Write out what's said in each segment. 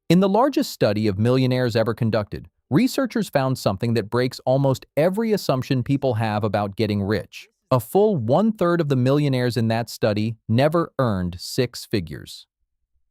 In the largest study of millionaires ever conducted, researchers found something that breaks almost every assumption people have about getting rich. A full one-third of the millionaires in that study never earned six figures.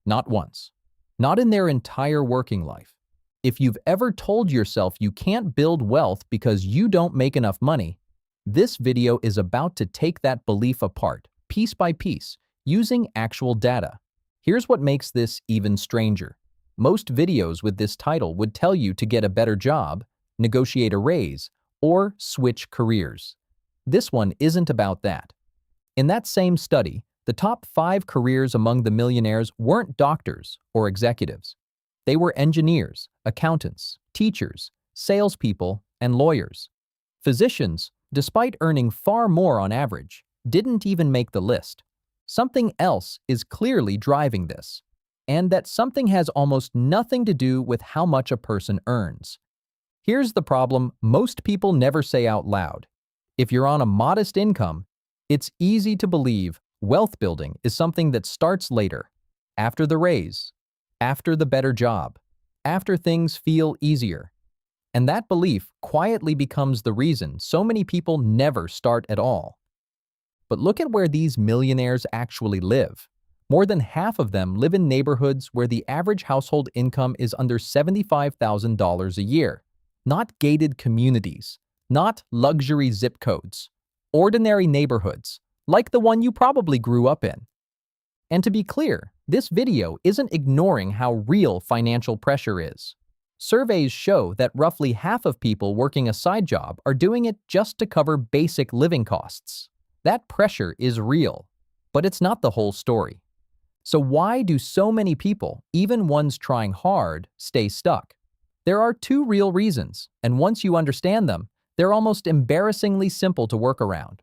Not once. Not in their entire working life. If you've ever told yourself you can't build wealth because you don't make enough money, this video is about to take that belief apart, piece by piece, using actual data. Here's what makes this even stranger. Most videos with this title would tell you to get a better job, negotiate a raise, or switch careers. This one isn't about that. In that same study, the top 5 careers among the millionaires weren't doctors or executives. They were engineers, accountants, teachers, salespeople, and lawyers. Physicians, despite earning far more on average, didn't even make the list. Something else is clearly driving this. And that something has almost nothing to do with how much a person earns. Here's the problem most people never say out loud. If you're on a modest income, it's easy to believe wealth building is something that starts later, after the raise, after the better job, after things feel easier. And that belief quietly becomes the reason so many people never start at all. But look at where these millionaires actually live. More than half of them live in neighborhoods where the average household income is under $75,000 a year. Not gated communities, not luxury zip codes. Ordinary neighborhoods, like the one you probably grew up in. And to be clear, this video isn't ignoring how real financial pressure is. Surveys show that roughly half of people working a side job are doing it just to cover basic living costs. That pressure is real, but it's not the whole story. So why do so many people, even ones trying hard, stay stuck? There are 2 real reasons, and once you understand them, they're almost embarrassingly simple to work around.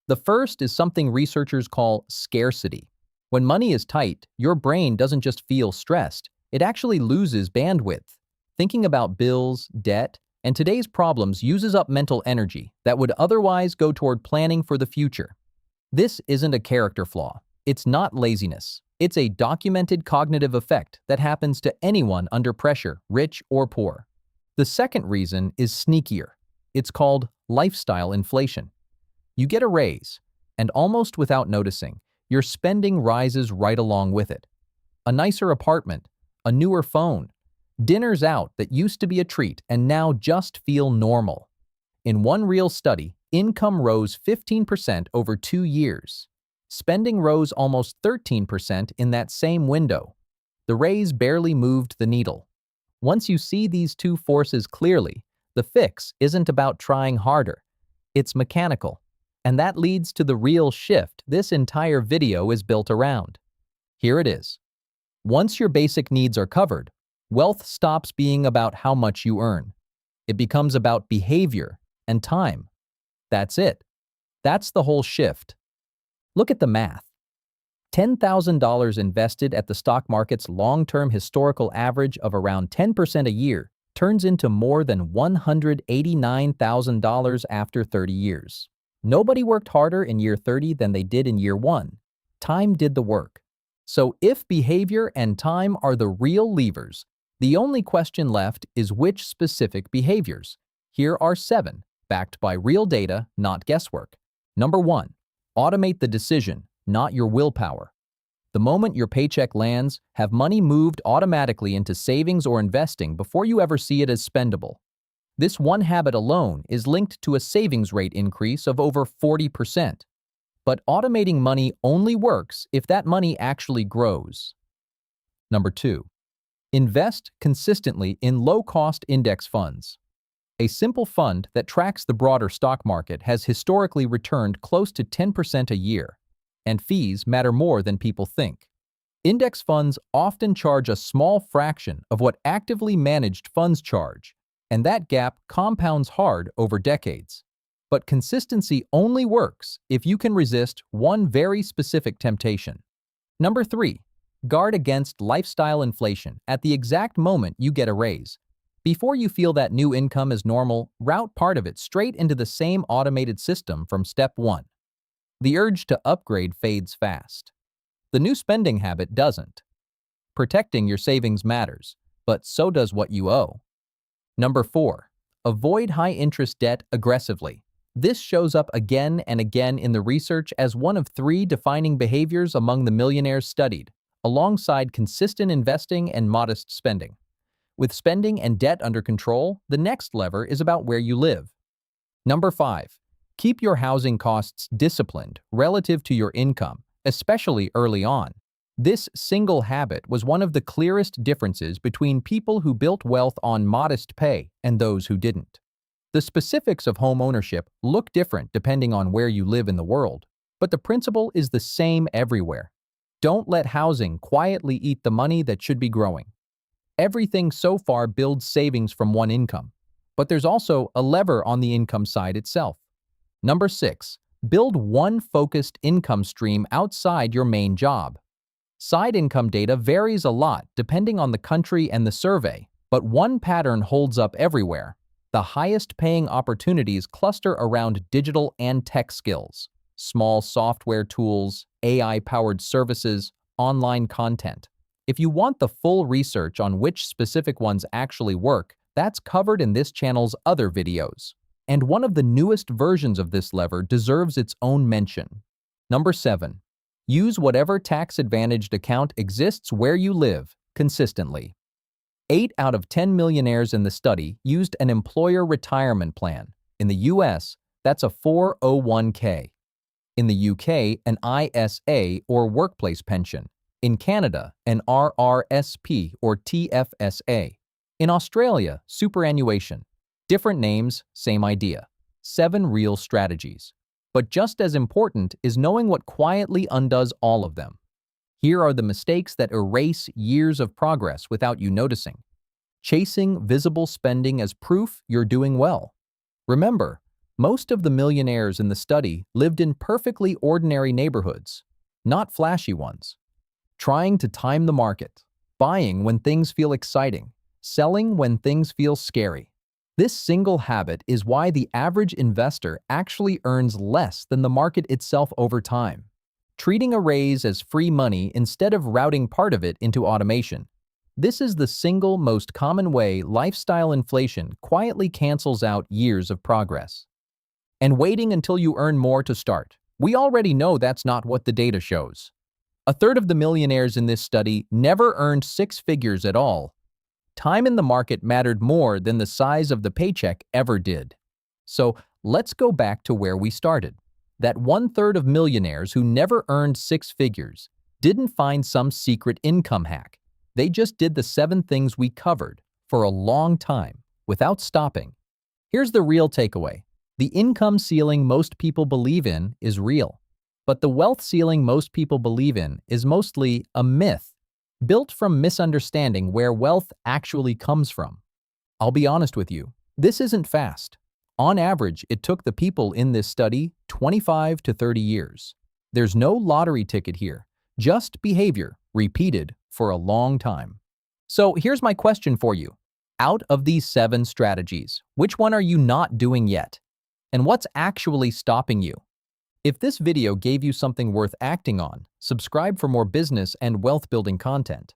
The first is something researchers call scarcity. When money is tight, your brain doesn't just feel stressed, it actually loses bandwidth. Thinking about bills, debt, and today's problems uses up mental energy that would otherwise go toward planning for the future. This isn't a character flaw. It's not laziness. It's a documented cognitive effect that happens to anyone under pressure, rich or poor. The second reason is sneakier. It's called lifestyle inflation. You get a raise, and almost without noticing, your spending rises right along with it. A nicer apartment, a newer phone, dinners out that used to be a treat and now just feel normal. In one real study, income rose 15% over 2 years. Spending rose almost 13% in that same window. The raise barely moved the needle. Once you see these 2 forces clearly, the fix isn't about trying harder. It's mechanical. And that leads to the real shift this entire video is built around. Here it is. Once your basic needs are covered, wealth stops being about how much you earn. It becomes about behavior and time. That's it. That's the whole shift. Look at the math. $10,000 invested at the stock market's long-term historical average of around 10% a year turns into more than $189,000 after 30 years. Nobody worked harder in year 30 than they did in year 1. Time did the work. So if behavior and time are the real levers, the only question left is which specific behaviors. Here are 7, backed by real data, not guesswork. Number 1. Automate the decision, not your willpower. The moment your paycheck lands, have money moved automatically into savings or investing before you ever see it as spendable. This one habit alone is linked to a savings rate increase of over 40%. But automating money only works if that money actually grows. Number 2. Invest consistently in low-cost index funds. A simple fund that tracks the broader stock market has historically returned close to 10% a year, and fees matter more than people think. Index funds often charge a small fraction of what actively managed funds charge, and that gap compounds hard over decades. But consistency only works if you can resist one very specific temptation. Number 3. Guard against lifestyle inflation at the exact moment you get a raise. Before you feel that new income is normal, route part of it straight into the same automated system from step 1. The urge to upgrade fades fast. The new spending habit doesn't. Protecting your savings matters, but so does what you owe. Number 4. Avoid high-interest debt aggressively. This shows up again and again in the research as one of 3 defining behaviors among the millionaires studied, alongside consistent investing and modest spending. With spending and debt under control, the next lever is about where you live. Number 5. Keep your housing costs disciplined relative to your income, especially early on. This single habit was one of the clearest differences between people who built wealth on modest pay and those who didn't. The specifics of home ownership look different depending on where you live in the world, but the principle is the same everywhere. Don't let housing quietly eat the money that should be growing. Everything so far builds savings from one income, but there's also a lever on the income side itself. Number 6. Build one focused income stream outside your main job. Side income data varies a lot depending on the country and the survey, but one pattern holds up everywhere. The highest paying opportunities cluster around digital and tech skills, small software tools, AI-powered services, online content. If you want the full research on which specific ones actually work, that's covered in this channel's other videos. And one of the newest versions of this lever deserves its own mention. Number 7. Use whatever tax-advantaged account exists where you live consistently. 8 out of 10 millionaires in the study used an employer retirement plan. In the US, that's a 401k. In the UK, an ISA or workplace pension. In Canada, an RRSP or TFSA. In Australia, superannuation. Different names, same idea. 7 real strategies. But just as important is knowing what quietly undoes all of them. Here are the mistakes that erase years of progress without you noticing. Chasing visible spending as proof you're doing well. Remember, most of the millionaires in the study lived in perfectly ordinary neighborhoods, not flashy ones. Trying to time the market, buying when things feel exciting, selling when things feel scary. This single habit is why the average investor actually earns less than the market itself over time. Treating a raise as free money instead of routing part of it into automation. This is the single most common way lifestyle inflation quietly cancels out years of progress. And waiting until you earn more to start. We already know that's not what the data shows. A third of the millionaires in this study never earned 6 figures at all. Time in the market mattered more than the size of the paycheck ever did. So let's go back to where we started. That 1/3 of millionaires who never earned 6 figures didn't find some secret income hack. They just did the 7 things we covered for a long time without stopping. Here's the real takeaway. The income ceiling most people believe in is real, but the wealth ceiling most people believe in is mostly a myth, built from misunderstanding where wealth actually comes from. I'll be honest with you, this isn't fast. On average, it took the people in this study 25 to 30 years. There's no lottery ticket here, just behavior repeated for a long time. So here's my question for you. Out of these 7 strategies, which one are you not doing yet? And what's actually stopping you? If this video gave you something worth acting on, subscribe for more business and wealth building content.